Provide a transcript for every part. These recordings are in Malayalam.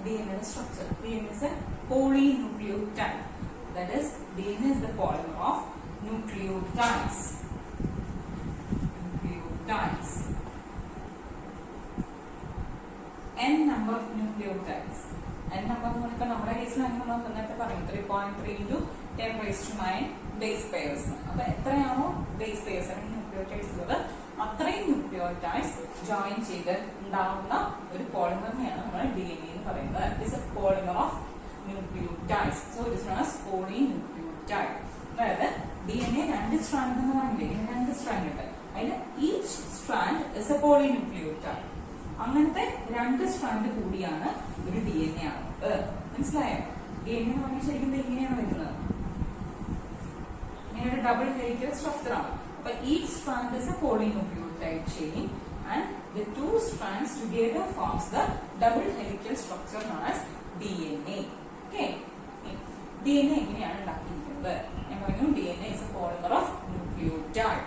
DNA structure. DNA is a polynucleotide. That is, DNA is the polymer of nucleotides. Nucleotides. N number of nucleotides. N number of nucleotides is 3.3 into 10 raised to 9 base pairs. Base pairs nucleotides nucleotides join down the polymer DNA. That is a polymer of nucleotides. So it is known as polynucleotide. DNA and strand. Each strand is a polynucleotide. അങ്ങനത്തെ രണ്ട് സ്ട്രാൻഡ് കൂടിയാണ് ഒരു DNA ആണ്. മനസ്സിലായോ? DNA എന്ന് പറഞ്ഞാൽ ശരിക്കും ഇങ്ങനെയാണ് വരുന്നത്. ഇങ്ങനെ ഡബിൾ ഹെലിക്കൽ സ്ട്രക്ചർ ആണ്. അപ്പൊ each strand is a polynucleotide chain and the two strands together forms the double helical structure known as DNA. Okay? DNA എങ്ങനെയാണ് ഉണ്ടാക്കിയിരിക്കുന്നത്? ഞാൻ പറഞ്ഞു DNA is a polymer of nucleotide.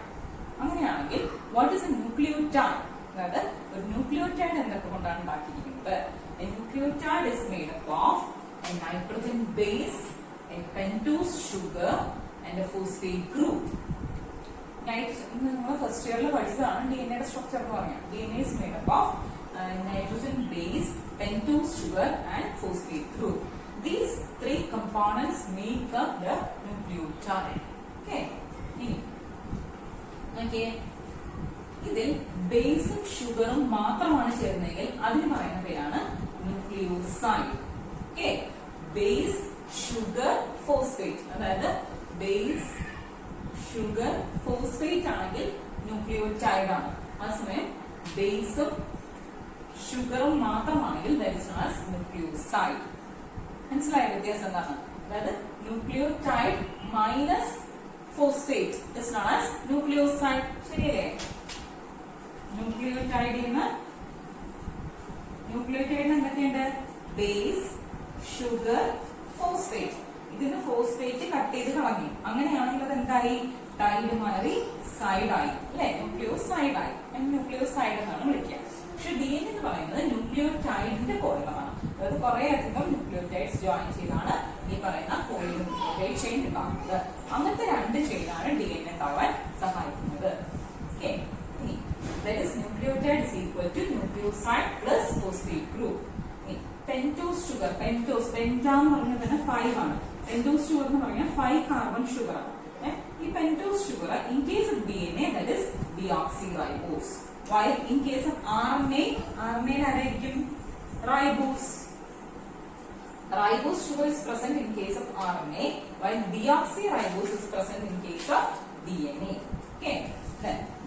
അങ്ങനെയാണെങ്കിൽ what is a nucleotide? അതായത് ഒരു ന്യൂക്ലിയോടൈഡ് എന്തൊക്കെ കൊണ്ടാണ് ഉണ്ടാക്കിയിരിക്കുന്നത്? A nucleotide is made up of a nitrogen base, a pentose sugar and a phosphate group. നമ്മൾ ഫസ്റ്റ് ഇയറിൽ പഠിച്ചതാണ് ഡിഎൻഎയുടെ സ്ട്രക്ചർ എന്ന് പറഞ്ഞാൽ. DNA is made up of nitrogen base, pentose sugar and phosphate group. These three components make up the nucleotide. Okay? Okay. ഇതിൽ ബേസും ഷുഗറും മാത്രമാണ് ചേർന്നെങ്കിൽ അതിന് പറയുന്ന പേരാണ് nucleoside. Okay, base sugar phosphate, അതായത് ബേസ് ഷുഗർ ഫോസ്ഫേറ്റ് ആണെങ്കിൽ ന്യൂക്ലിയോടൈഡ് ആണ്. അതേസമയം ബേസും ഷുഗറും മാത്രമാണെങ്കിൽ that is known as nucleoside. മനസ്സിലായ വ്യത്യാസം എന്താണ്? അതായത് nucleotide minus phosphate is known as nucleoside. ശരിയല്ലേ? ന്യൂക്ലിയോടൈഡിന് എന്തൊക്കെയുണ്ട്? Base, sugar, phosphate. ഇതിന് ഫോസ്ഫേറ്റ് കട്ട് ചെയ്ത് കളഞ്ഞു. അങ്ങനെയാണെങ്കിൽ അത് എന്തായി? ടൈഡ് മാറി സൈഡായി, അല്ലെ? ന്യൂക്ലിയോസൈഡായി. ന്യൂക്ലിയോസൈഡ് എന്നാണ് വിളിക്കുക. പക്ഷെ DNA എന്ന് പറയുന്നത് ന്യൂക്ലിയോടൈഡിന്റെ പോളിമറാണ്. അതായത് കുറെ അധികം ന്യൂക്ലിയോടൈഡ്സ് ജോയിൻ ചെയ്താണ് ഈ പറയുന്ന പോളിനുക്ലിയോടൈഡ് ചെയിൻ ഉണ്ടാകുന്നത്. അങ്ങനത്തെ രണ്ട് ചെയിനാണ് DNA ഉണ്ടാവാൻ സഹായിക്കുന്നത്. Okay, that is nucleotide is equal to nucleoside plus phosphate group. Pentose sugar, pentose, penta എന്ന് പറഞ്ഞാൽ തന്നെ 5 ആണ്. Pentose sugar എന്ന് പറഞ്ഞാൽ 5 കാർബൺ ഷുഗർ ആണ്. ഈ pentose sugar in case of DNA that is deoxyribose, while in case of RNA ആരായിരിക്കും? Ribose. Ribose sugar is present in case of RNA, while deoxyribose is present in case of DNA. Okay.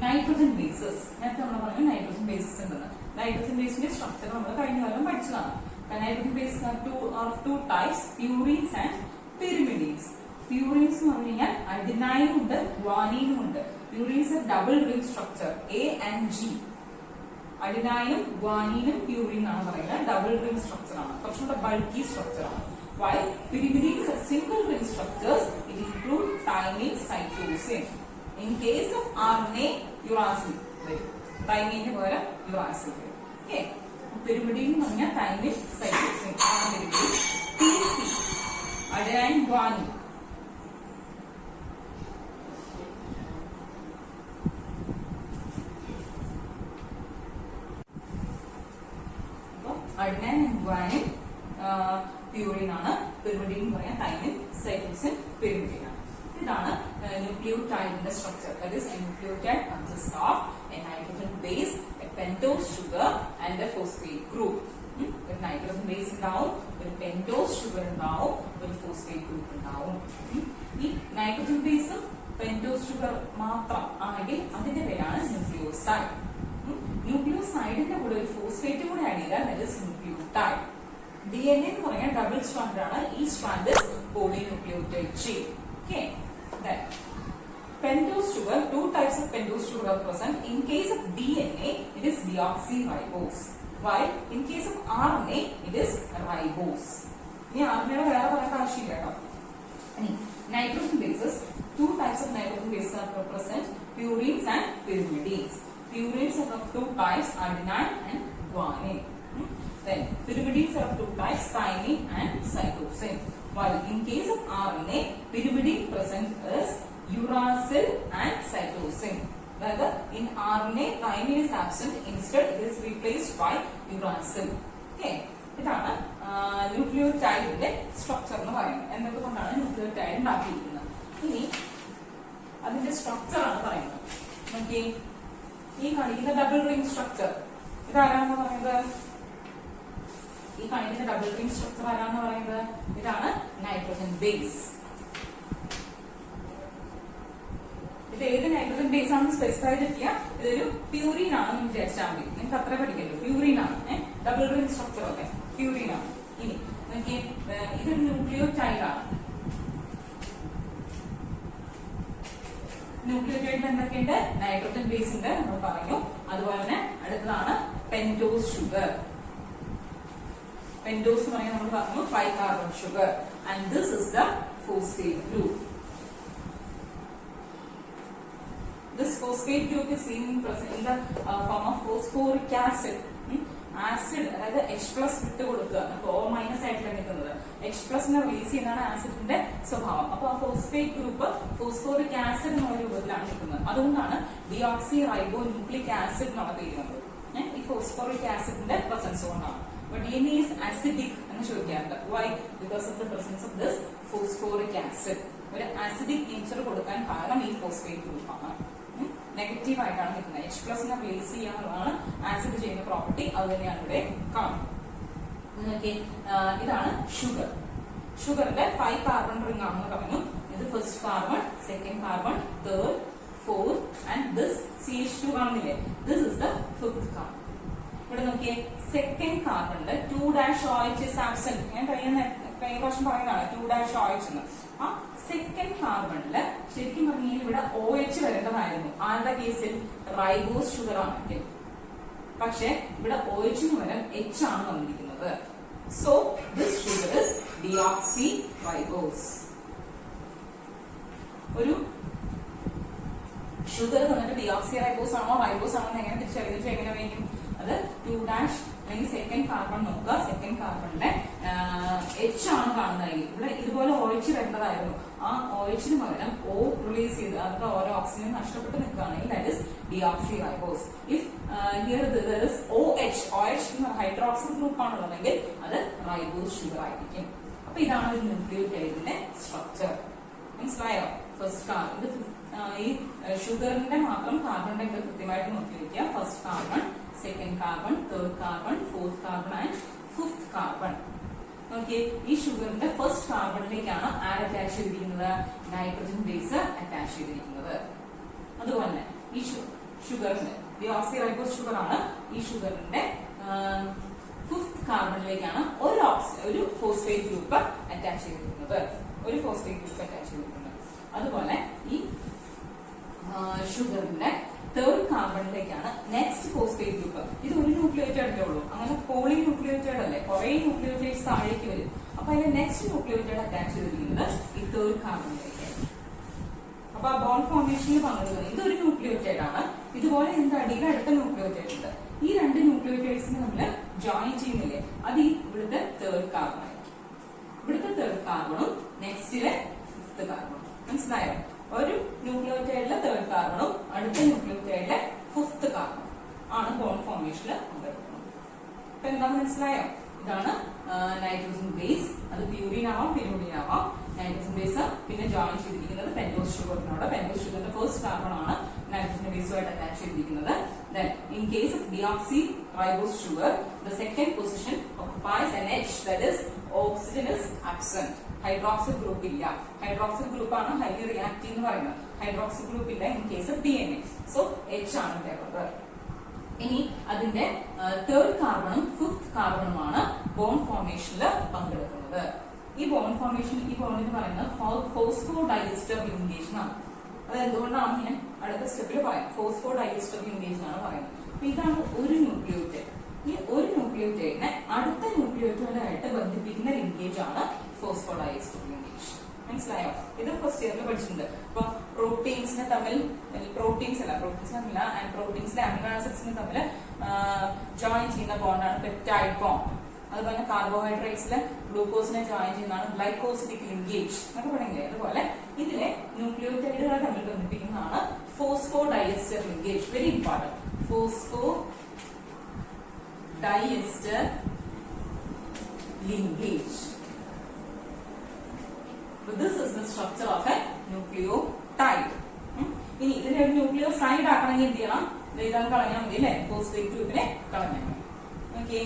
Nitrogen bases, നേരത്തെ നമ്മൾ പറഞ്ഞു നൈട്രോജൻ ബേസസ് ഉണ്ടെന്ന്. നൈട്രോജൻ ബേസിന്റെ സ്ട്രക്ചർ നമ്മൾ കഴിഞ്ഞ കാലം പഠിച്ചതാണ്. Nitrogen base two types, purines and pyrimidines. Purines എന്ന് പറഞ്ഞു കഴിഞ്ഞാൽ അഡിനൈനും ഉണ്ട്, ഗ്വാനീനും ഉണ്ട്. Purines double ring structure A and G. അഡിനൈനും ഗ്വാനീനും പ്യൂറീൻ ആണ് പറയുന്നത്. ഡബിൾ റിംഗ് സ്ട്രക്ചർ ആണ്, കുറച്ചുകൂടെ ബൾക്കി സ്ട്രക്ചർ ആണ്. While pyrimidines are single ring structures, it include thymine, cytosine. In case of RNA, uracil. Thymine ന് പകരം uracil. Okay. Pyrimidine എന്ന് പറഞ്ഞാൽ thymine, cytosine. PC, adenine, guanine. Adenine and guanine purine ആണ്. Pyrimidine എന്ന് പറഞ്ഞാൽ thymine, cytosine, pyrimidine ആണ്. ഇതാണ് ന്യൂക്ലിയോടൈഡിന്റെ structure. That is, a nucleotide consists of a nitrogen base, a pentose sugar and a phosphate group. ഒരു നൈട്രോജൻ ബേസ് ഉണ്ടാവും, ഒരു പെന്റോസ് ഷുഗർ ഉണ്ടാവും, ഒരു ഫോസ്ഫേറ്റ് ഗ്രൂപ്പ് ഉണ്ടാവും. ഈ നൈട്രോജൻ ബേസും പെന്റോസ് ഷുഗർ മാത്രം ആണെങ്കിൽ അതിന്റെ പേരാണ് ന്യൂക്ലിയോസൈഡ്. ന്യൂക്ലിയോസൈഡിന്റെ കൂടെ ഒരു ഫോസ്ഫേറ്റ് കൂടെ ആഡ് ചെയ്താൽ that is ന്യൂക്ലിയോടൈഡ്. DNA എന്ന് പറഞ്ഞാൽ ഡബിൾ സ്ട്രാൻഡ് ആണ്. ഈ strand polynucleotide chain. Okay. Then pentose sugar, two types of pentose sugar are present. In case of DNA, it is deoxyribose, while in case of RNA, it is ribose. Ini RNA യുടെ വേറെ പറയേണ്ട ആവശ്യമില്ല കേട്ടോ. Nitrogen bases, two types of nitrogen bases are present: purines and pyrimidines. Purines are of two types, adenine and guanine. Then pyrimidines are of two types, thymine and cytosine. While in case of RNA, pyrimidine present is uracil and cytosine. Whether in RNA, thymine is absent, instead it is replaced by uracil. Okay. ഇതാണ് ന്യൂക്ലിയോടൈഡിന്റെ സ്ട്രക്ചർ എന്ന് പറയുന്നത്. എന്തുകൊണ്ടാണ് ന്യൂക്ലിയോടൈഡ് ഉണ്ടാക്കിയിരിക്കുന്നത്? ഇനി അതിന്റെ സ്ട്രക്ചർ ആണ് പറയുന്നത്. നോക്കി, ഈ കാണിക്കുന്ന ഡബിൾ റിംഗ് സ്ട്രക്ചർ ഇതാരാണെന്ന് പറയുന്നത്? ഈ കാണിക്കുന്ന ഡബിൾ റിംഗ് സ്ട്രക്ചർ ആരാണെന്ന് പറയുന്നത്? ഇതാണ് നൈട്രജൻ ബേസ്. ഇത് ഏത് നൈട്രജൻ ബേസ് ആണെന്ന് സ്പെസിഫൈ ചെയ്തിട്ടില്ല. ഇതൊരു പ്യൂറിൻ ആണെന്ന് വിചാരിച്ചാൽ മതി. നിങ്ങൾക്ക് അത്ര പഠിക്കല്ലോ. പ്യൂറിൻ ആണ്. ഡബിൾ റിംഗ് സ്ട്രക്ചർ ഒക്കെ പ്യൂറിൻ ആണ്. ഇനി നോക്കി, ഇതൊരു ന്യൂക്ലിയോടൈഡ് ആണ്. ന്യൂക്ലിയോടൈഡിൽ എന്തൊക്കെയുണ്ട്? നൈട്രജൻ ബേസ് ഉണ്ട്, നമ്മൾ പറഞ്ഞു. അതുപോലെ തന്നെ അടുത്തതാണ് പെന്റോസ് ഷുഗർ. പെന്റോസ് എന്ന് പറഞ്ഞാൽ നമ്മൾ പറഞ്ഞു 5 carbon sugar, and this is the phosphate group. This phosphate group is seen present in the form of phosphoric acid. Acid, അതായത് H+ വിട്ട് കൊടുക്കുക. അപ്പൊ O- ആയിട്ടാണ് നിൽക്കുന്നത്. H+ റിലീസ് ചെയ്യുന്നതാണ് ആസിഡിന്റെ സ്വഭാവം. അപ്പൊ ആ ഫോസ്ഫേറ്റ് ഗ്രൂപ്പ് ഫോസ്ഫോറിക് ആസിഡ് എന്നുള്ള രൂപത്തിലാണ് നിൽക്കുന്നത്. അതുകൊണ്ടാണ് ഡിയോക്സി റൈബോ ന്യൂക്ലിക് ആസിഡ് എന്നുള്ള പേര് വന്നത്. ഈ ഫോസ്ഫോറിക് ആസിഡിന്റെ പ്രസൻസ് കൊണ്ടാണ്. DNA is acidic എന്ന് ചോദിക്കാറുണ്ട്. Why? Because of the presence of this phosphoric acid. ഒരു acidic nature കൊടുക്കാൻ കാരണം ഈ ഫോസ്ഫേറ്റ് ഗ്രൂപ്പാണ്. നെഗറ്റീവ് ആയിട്ടാണ് നിൽക്കുന്നത്. H+ റിലീസ് ചെയ്യാന്നുള്ളതാണ് ആസിഡ് ചെയ്യുന്ന പ്രോപ്പർട്ടി. അത് തന്നെയാണ് ഇവിടെ കാണുന്നത്. ഇതാണ് ഷുഗർ. ഷുഗറിന്റെ 5 carbon റിംഗ് ആണെന്ന് പറഞ്ഞു. ഇത് first carbon, second carbon, third, fourth and this CH2 കാണുന്നില്ലേ? This is the fifth carbon. ഇവിടെ നോക്കിയേ, സെക്കൻഡ് കാർബണില് 2-OH is absent. ഞാൻ കഴിഞ്ഞ വർഷം പറയുന്നതാണ് 2-OH എന്ന്. ആ സെക്കൻഡ് കാർബണില് ശരിക്കും പറഞ്ഞാൽ ഇവിടെ OH വരേണ്ടതായിരുന്നു ആരുടെ കേസിൽ? റൈബോസ് ഷുഗർ ആണെങ്കിൽ. പക്ഷെ ഇവിടെ OH പകരം H ആണ് വന്നിരിക്കുന്നത്. So this sugar is deoxy ribose. ഒരു ഷുഗർ വന്നിട്ട് ഡിയോക്സി റൈബോസ് ആണോ റൈബോസ് ആണോ എങ്ങനെ തിരിച്ചറിയിച്ചു? എങ്ങനെ വേണം? അത് 2- അല്ലെങ്കിൽ സെക്കൻഡ് കാർബൺ നോക്കുക. സെക്കൻഡ് കാർബണിലെ H ആണ് കാണുന്നതെങ്കിൽ ഇവിടെ ഇതുപോലെ OH വരേണ്ടതായിരുന്നു. ആ OH പകരം O റിലീസ് ചെയ്ത് അതിന്റെ ഓരോ ഓക്സിജൻ നഷ്ടപ്പെട്ട് നിൽക്കുകയാണെങ്കിൽ that is deoxy ribose. If here there is OH hydroxyl group ആണുള്ളതെങ്കിൽ അത് റൈബോസ് ഷുഗർ ആയിരിക്കും. അപ്പൊ ഇതാണ് ഒരു ന്യൂക്ലിയോടൈഡിന്റെ സ്ട്രക്ചർ. മനസ്സിലായോ? ഫസ്റ്റ് കാർബൺ, ഈ ഷുഗറിന്റെ മാത്രം കാർബണിന്റെ കൃത്യമായിട്ട് നോക്കി വെക്കുക. First carbon, second carbon, third carbon, fourth carbon and fifth carbon. നോക്കിയേ, ഈ ഷുഗറിന്റെ ഫസ്റ്റ് കാർബണിലേക്കാണ് ആര് അറ്റാച്ച് ചെയ്തിരിക്കുന്നത്? നൈട്രജൻ ബേസ് അറ്റാച്ച് ചെയ്തിരിക്കുന്നത്. അതുപോലെ ഈ ഷുഗറിന്റെ ഡിയോക്സി റൈബോസ് ഷുഗർ ആണ്. ഈ ഷുഗറിന്റെ ഫിഫ്ത് കാർബണിലേക്കാണ് ഒരു ഫോസ്ഫേറ്റ് ഗ്രൂപ്പ് അറ്റാച്ച് ചെയ്തിരിക്കുന്നത്. ഒരു ഫോസ്ഫേറ്റ് ഗ്രൂപ്പ് അറ്റാച്ച് ചെയ്തിരിക്കുന്നത്. അതുപോലെ ഈ ഷുഗറിന്റെ തേർഡ് കാർബണിലേക്കാണ് നെക്സ്റ്റ് ഫോസ്ഫേറ്റ് ഗ്രൂപ്പ്. ഇത് ഒരു ന്യൂക്ലിയോടൈഡേ ഉള്ളൂ. അങ്ങനെ പോളി ന്യൂക്ലിയോടൈഡ് അല്ലേ, കുറെ ന്യൂക്ലിയോടൈഡ്സ് താഴേക്ക് വരും. അപ്പൊ അതിന്റെ നെക്സ്റ്റ് ന്യൂക്ലിയോടൈഡ് അറ്റാച്ച് ചെയ്തിരിക്കുന്നത് ഈ തേർഡ് കാർബണിലേക്കാണ്. അപ്പൊ ആ ബോണ്ട് ഫോർമേഷനിൽ പങ്കെടുക്കുന്നത് ഇതൊരു ന്യൂക്ലിയോടൈഡ് ആണ്. ഇതുപോലെ ഇതിന്റെ അടിയിൽ അടുത്ത ന്യൂക്ലിയോടൈഡ് ഉണ്ട്. ഈ രണ്ട് ന്യൂക്ലിയോടൈഡ്സിനെ നമ്മൾ ജോയിൻ ചെയ്യുന്നില്ലേ, അത് ഈ ഇവിടുത്തെ തേർഡ് കാർബൺ ആയിരിക്കും. ഇവിടുത്തെ തേർഡ് കാർബണും നെക്സ്റ്റിലെ ഫിഫ്ത് കാർബണും. മനസ്സിലായോ? ഒരു ന്യൂക്ലിയോടൈഡിലെ തേർഡ് കാർബണും അടുത്ത ന്യൂക്ലിയോടൈഡിലെ ഫിഫ്ത് കാർബണും ആണ് ബോണ്ട് ഫോർമേഷനിൽ പങ്കെടുക്കുന്നത്. അപ്പൊ എന്താന്ന് മനസ്സിലായോ? ഇതാണ് നൈട്രജൻ ബേസ്. അത് പ്യൂരിൻ ആവാം, പിരിമിഡിൻ ആവാം. നൈട്രജൻ ബേസ് പിന്നെ ജോയിൻ ചെയ്തിരിക്കുന്നത് പെന്റോസ് ഷുഗറിനോട്. പെന്റോസ് ഷുഗറിന്റെ ഫസ്റ്റ് കാർബൺ ആണ് നൈട്രജൻ ബേസുമായിട്ട് അറ്റാച്ച് ചെയ്തിരിക്കുന്നത്. Then in case of deoxyribose sugar, the second position occupies an H, that is oxygen is absent. Hydroxyl group ഇല്ല. ഹൈഡ്രോക്സിൽ ഗ്രൂപ്പ് ആണ് ഹൈലി റിയാക്റ്റീവ് എന്ന് പറയുന്നത്. ഹൈഡ്രോക്സിൽ ഗ്രൂപ്പ് ഇല്ല in case of DNA. So H ആണ് ഇവിടെ. ഇനി അതിന്റെ തേർഡ് കാർബണും ഫിഫ്ത് കാർബണുമാണ് ബോണ്ട് ഫോർമേഷനിൽ പങ്കെടുക്കുന്നത്. ഈ ബോണ്ട് ഫോർമേഷൻ, ഈ ബോണ്ടിന് പറയുന്നത് ഫോസ്ഫോഡൈസ്റ്റർ ലിങ്കേജ് ആണ്. അത് എന്തുകൊണ്ടാണ് ഞാൻ അടുത്ത സ്റ്റെപ്പിൽ പറയാം. ഫോസ്ഫോഡൈസ്റ്റർ ലിങ്കേജ് ആണ് പറയുന്നത്. അപ്പൊ ഇതാണ് ഒരു ന്യൂക്ലിയോടൈഡ്. ഈ ഒരു ന്യൂക്ലിയോടൈഡിനെ അടുത്ത ന്യൂക്ലിയോടൈഡായിട്ട് ബന്ധിപ്പിക്കുന്ന ലിങ്കേജ് ആണ് ഫോസ്ഫോഡൈസ്റ്റർ ലിങ്കേജ്. മനസ്സിലായോ? ഇത് ഫസ്റ്റ് ഇയറിൽ പഠിച്ചിട്ടുണ്ട്. അപ്പൊ പ്രോട്ടീൻസിനെ തമ്മിൽ, പ്രോട്ടീൻസിലെ അമിനോ ആസിഡ്സിനെ തമ്മിൽ ജോയിൻ ചെയ്യുന്ന ബോണ്ടാണ് പെപ്റ്റൈഡ് ബോണ്ട്. അതുപോലെ കാർബോഹൈഡ്രേറ്റ്സിലെ ഗ്ലൂക്കോസിനെ ജോയിൻ ചെയ്യുന്നതാണ് ഗ്ലൈക്കോസിഡിക് ലിങ്കേജ് എന്നൊക്കെ പറയുന്നത്. അതുപോലെ ഇതിലെ ന്യൂക്ലിയോടൈഡുകളെ തമ്മിൽ ബന്ധിപ്പിക്കുന്നതാണ് phosphodiester linkage. Very important. Phosphodiester linkage. So this is the structure of a nucleotide. ഇനി ഇതിന്റെ ഒരു ന്യൂക്ലിയോസൈഡ് ആക്കണമെങ്കിൽ എന്ത് ചെയ്യണം? ഇതാണ് കളഞ്ഞാൽ മതി അല്ലെ, ഫോസ്ഫേറ്റ് ഗ്രൂപ്പിനെ കളഞ്ഞാൽ മതി. ഓക്കെ,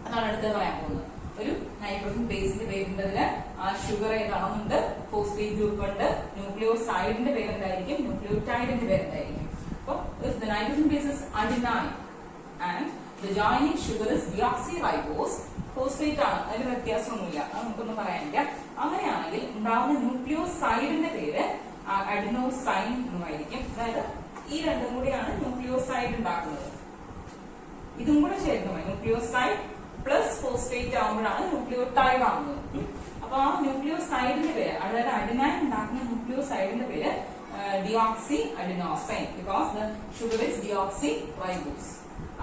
അതാണ് അടുത്ത് പറയാൻ പോകുന്നത്. ഒരു നൈട്രജൻ ബേസിന്റെ പേരുണ്ടതില് ആ ഷുഗർ ഏതാണെന്നുണ്ട്, ഫോസ്ഫേറ്റ് ഗ്രൂപ്പ് ഉണ്ട്, ന്യൂക്ലിയോസൈഡിന്റെ പേരെന്തായിരിക്കും, ന്യൂക്ലിയോടൈഡിന്റെ പേരെന്തായിരിക്കും. അപ്പോൾ the nitrogen base is adenine and the joining sugar is deoxyribose. Phosphate ആണ്, അതിന് വ്യത്യാസമൊന്നുമില്ല, അത് നമുക്കൊന്നും പറയാനില്ല. അങ്ങനെയാണെങ്കിൽ ഉണ്ടാവുന്ന ന്യൂക്ലിയോസൈഡിന്റെ പേര് അഡിനോസൈൻ എന്നായിരിക്കും. അതായത് ഈ രണ്ടും കൂടിയാണ് ന്യൂക്ലിയോസൈഡ് ഉണ്ടാക്കുന്നത്. ഇതും കൂടെ ചേർന്ന് ന്യൂക്ലിയോസൈഡ് പ്ലസ് ഫോസ്ഫേറ്റ് ആകുമ്പോഴാണ് ന്യൂക്ലിയോടൈഡ് ആവുന്നത്. അപ്പൊ ആ ന്യൂക്ലിയോസൈഡിന്റെ പേര്, അതായത് അഡിനൈൻ ഉണ്ടാക്കുന്ന ന്യൂക്ലിയോസൈഡിന്റെ പേര് deoxy adenosine, because the sugar is deoxy ribose.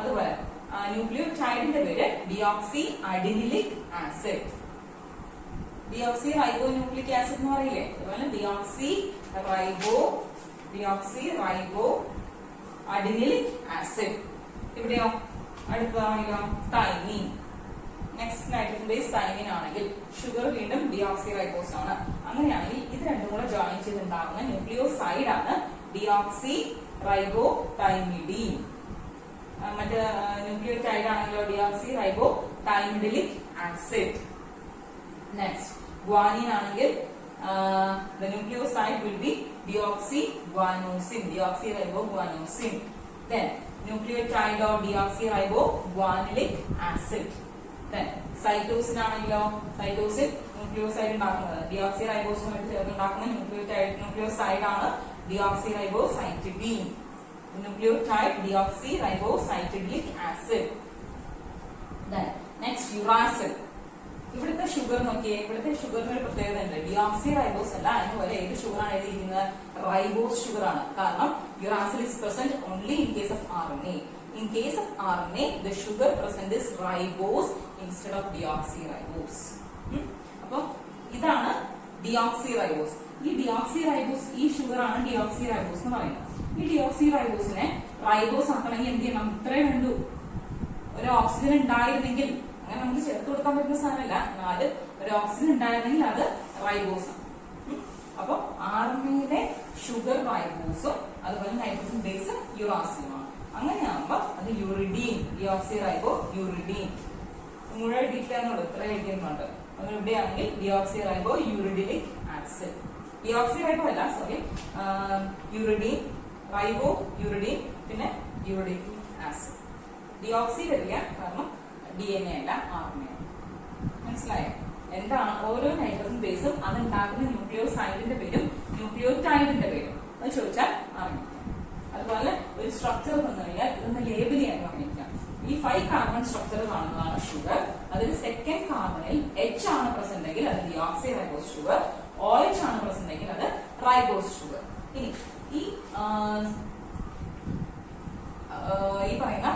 അതുപോലെ ന്യൂക്ലിയോടൈഡിന്റെ പേര് deoxy adenylic acid. Deoxy ribo nucleic acid എന്ന് പറയില്ലേ, അതുപോലെ ഡിയോക്സി റൈബോ അഡിനിലിക് ആസിഡ്. ഇവിടെയോ അടുത്തതാണെങ്കിലോ thymine. Next nitrogen base thymine ആണെങ്കിൽ ഷുഗർ വീണ്ടും ഡിയോക്സി റൈബോസ് ആണ്. അങ്ങനെയാണെങ്കിൽ ഇത് രണ്ടും കൂടെ ജോയിൻ ചെയ്തുണ്ടാകുന്ന ന്യൂക്ലിയോസൈഡ് ആണ് ഡിയോക്സി റൈബോ തൈമിഡീൻ. മറ്റേ ന്യൂക്ലിയോടൈഡ് ആണെങ്കിലോ deoxy ribo thymidylic acid. Next guanine ആണെങ്കിൽ the nucleoside will be deoxyguanosine, deoxyriboguanosine. Then nucleotide of deoxyriboguanilic acid. Then cytosine ആണെങ്കിലോ cytosine ന്യൂക്ലിയോസൈഡ് ഉണ്ടാക്കുന്നത് ഡിയോക്സിറൈബോസുമായിട്ട് ചേർന്ന് ഉണ്ടാക്കുന്ന ന്യൂക്ലിയോസൈഡ് ആണ് ഡിയോക്സിറൈബോസൈറ്റിഡീൻ. nucleotide deoxyribocyclic acid. Then next uracil. ഇവിടുത്തെ ഷുഗർ നോക്കിയേ, ഇവിടുത്തെ ഷുഗറിന് ഒരു പ്രത്യേകത ഉണ്ട്. ഡിയോക്സി റൈബോസ് അല്ല, അതിന് പോലെ ഏത് ഷുഗർ ആണ് എഴുതിയിരിക്കുന്നത്, റൈബോസ് ഷുഗർ ആണ്. കാരണം uracil is present only in case of RNA. In case of RNA, the sugar present is ribose instead of deoxyribose. അപ്പൊ ഇതാണ് ഡിയോക്സിറൈബോസ്. ഈ ഡിയോക്സിറൈബോസ്, ഈ ഷുഗർ ആണ് ഡിയോക്സിറൈബോസ് എന്ന് പറയുന്നത്. ഈ ഡിയോക്സിറൈബോസിനെ റൈബോസ് ആക്കണമെങ്കിൽ എന്ത് ചെയ്യണം, ഇത്രയും വേണ്ടു. ഒരു ഓക്സിജൻ ഉണ്ടായിരുന്നെങ്കിൽ, അങ്ങനെ നമുക്ക് ചേർത്ത് കൊടുക്കാൻ പറ്റുന്ന സാധനമല്ല, എന്നാല് ഒരു ഓക്സിജൻ ഉണ്ടായിരുന്നെങ്കിൽ അത് റൈബോസ് ആണ്. അപ്പൊ RNAയിലെ ഷുഗർ റൈബോസും അതുപോലെ നൈട്രജൻ ബേസ് യുറാസിലുമാണ്. അങ്ങനെയാകുമ്പോ അത് യൂറിഡീൻ, ഡിയോക്സിറൈബോ യൂറിഡീൻ. മുഴുവൻ ഡീറ്റെയിൽസ് ഇത്ര എഴുതിയുന്നുണ്ട്. അങ്ങനെ ഇവിടെയാണെങ്കിൽ ഡിയോക്സിറൈബോ യൂറിഡിനിക് ആസിഡ്. ഡിയോക്സിറൈബോ അല്ല, സോറി, യൂറിഡീൻ, റൈബോ യൂറിഡീൻ, പിന്നെ യൂറിഡിക് ആസിഡ്. ഡിയോക്സി വരില്ല, കാരണം DNA അല്ല, RNA. മനസ്സിലായോ? എന്താണ് ഓരോ നൈട്രജൻ ബേസും അതുണ്ടാക്കുന്ന ന്യൂക്ലിയോസൈഡിന്റെ പേരും ന്യൂക്ലിയോടൈഡിന്റെ പേരും അത് ചോദിച്ചാൽ അറിയിക്കാം. അതുപോലെ ഒരു സ്ട്രക്ചർ തന്നു കഴിഞ്ഞാൽ ഇതൊന്ന് ലേബിൾ ചെയ്യാൻ പറഞ്ഞിരിക്കാം. ഈ 5 കാർബൺ സ്ട്രക്ചർ കാണുന്നതാണ് ഷുഗർ. അതിൽ സെക്കൻഡ് കാർബണിൽ H ആണ് പ്രസന്റ് എങ്കിൽ അത് ഡിയോക്സിറൈബോസ് ഷുഗർ, OH ആണ് പ്രസന്റ് എങ്കിൽ അത് റൈബോസ് ഷുഗർ. ഇനി ഈ പറയുന്ന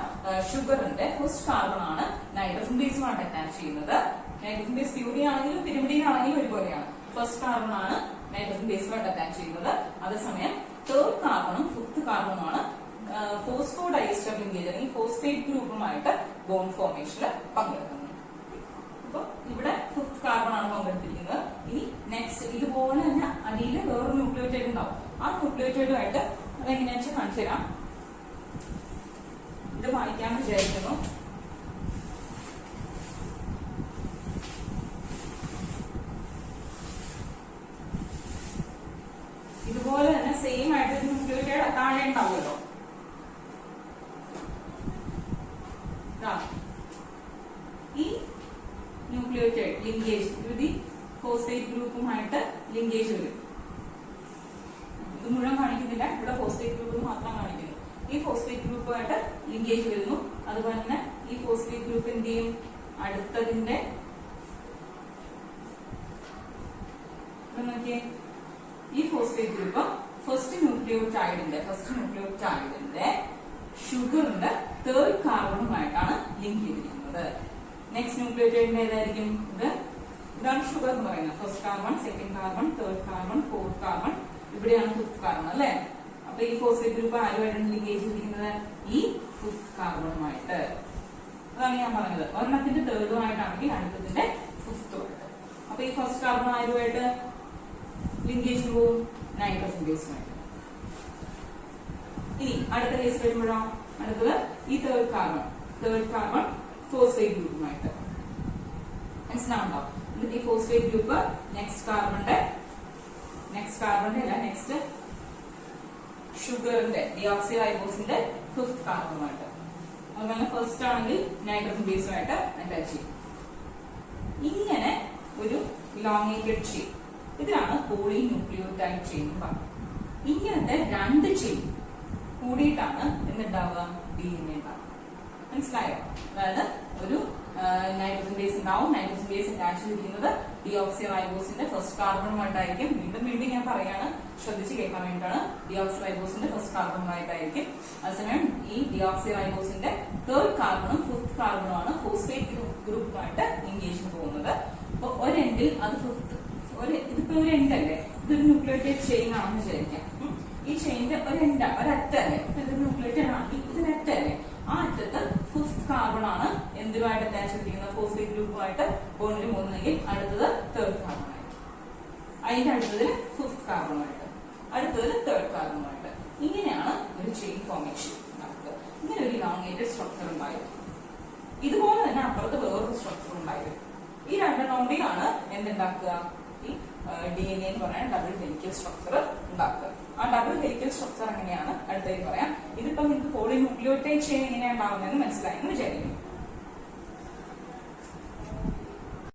ഷുഗറിന്റെ ഫസ്റ്റ് കാർബൺ ആണ് നൈട്രജൻ ബേസുമായിട്ട് അറ്റാച്ച് ചെയ്യുന്നത്. നൈട്രജൻ ബേസ് പ്യൂരിൻ ആണെങ്കിലും പിരിമിഡിൻ ആണെങ്കിലും ഒരുപോലെയാണ്. ഫസ്റ്റ് കാർബൺ ആണ് നൈട്രജൻ ബേസുമായിട്ട് അറ്റാച്ച് ചെയ്യുന്നത്. അതേസമയം തേർഡ് കാർബണും ഫിഫ്ത് കാർബണുമാണ് ഫോസ്ഫോഡൈസ്റ്റർ ലിങ്കേജ് അല്ലെങ്കിൽ ഫോസ്ഫേറ്റ് ഗ്രൂപ്പുമായിട്ട് ബോണ്ട് ഫോർമേഷനിൽ പങ്കെടുക്കുന്നത്. അപ്പൊ ഇവിടെ ഫിഫ്ത് കാർബൺ ആണ് പങ്കെടുത്തിരിക്കുന്നത്. ഇനി നെക്സ്റ്റ് ഇതുപോലെ തന്നെ അടിയിൽ വേറൊരു ന്യൂക്ലിയോടൈഡ് ഉണ്ടാവും. ആ ന്യൂക്ലിയോടൈഡുമായിട്ട് അതെങ്ങനെയാ വെച്ചാൽ കാണിച്ചു തരാം. ഇത് വായിക്കാമെന്ന് വിചാരിക്കുന്നു. ഇതുപോലെ തന്നെ സെയിം ആയിട്ട് ന്യൂക്ലിയോടൈഡ് താഴെ ഉണ്ടാവുമല്ലോ. ഈ ന്യൂക്ലിയോടൈഡ് ലിങ്കേജ് ഇത് ഫോസ്ഫേറ്റ് ഗ്രൂപ്പുമായിട്ട് ലിങ്കേജ് വരും. ഇത് മുഴുവൻ കാണിക്കുന്നില്ല, ഇവിടെ ഫോസ്ഫേറ്റ് ഗ്രൂപ്പ് മാത്രം കാണിക്കുന്നു. ഈ ഫോസ്ഫേറ്റ് ഗ്രൂപ്പുമായിട്ട് ലിങ്കേജ് വരുന്നു. അതുപോലെ തന്നെ ഈ ഫോസ്ഫേറ്റ് ഗ്രൂപ്പ് എന്ത് ചെയ്യും, അടുത്തതിന്റെ നോക്കിയേ, ഈ ഫോസ്ഫേറ്റ് ഗ്രൂപ്പ് ഫസ്റ്റ് ന്യൂക്ലിയോടൈഡിന്റെ ഷുഗറിന്റെ തേർഡ് കാർബണുമായിട്ടാണ് ലിങ്ക് ചെയ്തിരിക്കുന്നത്. നെക്സ്റ്റ് ന്യൂക്ലിയോടൈഡിന്റെ ഏതായിരിക്കും? ഇതാണ് ഷുഗർ എന്ന് പറയുന്നത്. First carbon, second carbon, third carbon, fourth carbon, ഇവിടെയാണ് ഫിഫ്ത് കാർബൺ അല്ലെ. അപ്പൊ ഈ ഫോസ്ഫേറ്റ് ഗ്രൂപ്പ് ആരുമായിട്ടാണ് ലിങ്ക് ചെയ്തിരിക്കുന്നത്? ഈ ഫിഫ്ത് കാർബണുമായിട്ട്. അതാണ് ഞാൻ പറഞ്ഞത്. ഒരെണ്ണത്തിന്റെ തേർഡുമായിട്ടാണെങ്കിൽ അടുത്തതിന്റെ ഫിഫ്തുമായിട്ട്. അപ്പൊ ഈ ഫസ്റ്റ് കാർബൺ ആരുമായിട്ട് ലിങ്കേജ് പോവും? നൈട്രജൻ ബേസുമായിട്ട്. ഇനി അടുത്ത കേസ് വരുമ്പോഴോ അടുത്തത് ഈ തേർഡ് കാർബൺ ഫോസ്ഫേറ്റ് ഗ്രൂപ്പുമായിട്ട്. മനസ്സിലാവുണ്ടോ? എന്നിട്ട് ഈ ഫോസ്ഫേറ്റ് ഗ്രൂപ്പ് നെക്സ്റ്റ് കാർബണിന്റെ അല്ല നെക്സ്റ്റ് ഷുഗറിന്റെ ഡിയോക്സിറൈബോസിന്റെ ഫിഫ്ത് കാർബണുമായിട്ട്. അതുപോലെ ഫസ്റ്റ് ആണെങ്കിൽ നൈട്രജൻ ബേസുമായിട്ട് അറ്റാച്ച് ചെയ്യും. ഇങ്ങനെ ഒരു ഇലോങ്ങേറ്റഡ് ചെയിൻ, ഇതിലാണ് പോളിന്യൂക്ലിയോടൈഡ് ചെയിൻ എന്ന് പറയുന്നത്. ഇങ്ങനത്തെ രണ്ട് ചെയിൻ കൂടിയിട്ടാണ് എന്തുണ്ടാവുക? DNA ഉണ്ടാവുക. മനസ്സിലായോ? അതായത് ഒരു നൈട്രജൻ ബേസ് ഉണ്ടാവും. നൈട്രജൻ ബേസ് അറ്റാച്ച് ചെയ്തിരിക്കുന്നത് ഡിയോക്സിറൈബോസിന്റെ ഫസ്റ്റ് കാർബണുമായിട്ടായിരിക്കും. വീണ്ടും ഞാൻ പറയാണ്, ശ്രദ്ധിച്ച് കേൾക്കാൻ വേണ്ടിയിട്ടാണ്. ഡിയോക്സിറൈബോസിന്റെ ഫസ്റ്റ് കാർബണുമായിട്ടായിരിക്കും. അതേസമയം ഈ ഡിയോക്സിറൈബോസിന്റെ തേർഡ് കാർബണും ഫിഫ്ത് കാർബണുമാണ് ഫോസ്ഫേറ്റ് ഗ്രൂപ്പുമായിട്ട് എൻഗേജ് പോകുന്നത്. അപ്പൊ ഒരെൻഡിൽ അത് ഇതിപ്പോ ഒരു എൻഡല്ലേ, ഇതൊരു ന്യൂക്ലിയോടൈഡ് ചെയിൻ ആണെന്ന് വിചാരിക്കാം. ഈ ചെയിന്റെ ഒരറ്റല്ലേ, ഇതൊരു ന്യൂക്ലിയോടൈഡ് ആണെങ്കിൽ ഇതിനറ്റല്ലേ, ആ അറ്റത്ത് ഫിഫ്ത് കാർബൺ ആണ് എന്തുമായിട്ട് അറ്റാച്ച് ചെയ്തിരിക്കുന്നത്? ഫോസ്ഫേറ്റ് ഗ്രൂപ്പുമായിട്ട് ബോണ്ടിൽ പോകുന്നെങ്കിൽ അടുത്തത് തേർഡ് കാർബൺ ആയിട്ട്, അതിന്റെ അടുത്തതിൽ ഫിഫ്ത് കാർബണുമായിട്ട്, അടുത്തതിൽ തേർഡ് കാർബണുമായിട്ട്. ഇങ്ങനെയാണ് ഒരു ചെയിൻ ഫോർമേഷൻ നടക്കുക. ഇങ്ങനെ ഒരു ഇലോങ്ങേറ്റഡ് സ്ട്രക്ചർ ഉണ്ടായിരുന്നു. ഇതുപോലെ തന്നെ അപ്പുറത്ത് വേറൊരു സ്ട്രക്ചർ ഉണ്ടായിരുന്നു. ഈ രണ്ടെണ്ണം കൂടിയാണ് എന്തുണ്ടാക്കുക? ഈ DNA എന്ന് പറയുന്ന ഡബിൾ ഹെലിക്കൽ സ്ട്രക്ചർ ഉണ്ടാക്കുക. ആ ഡബിൾ ഹെലിക്കൽ സ്ട്രക്ചർ എങ്ങനെയാണ് അടുത്തത് പറയാം. ഇതിപ്പോ നിങ്ങൾക്ക് പോളിന്യൂക്ലിയോടൈഡ് ചെയിൻ എങ്ങനെയാണ് ഉണ്ടാവുന്നതെന്ന് മനസ്സിലായെന്ന് വിചാരിക്കുന്നു.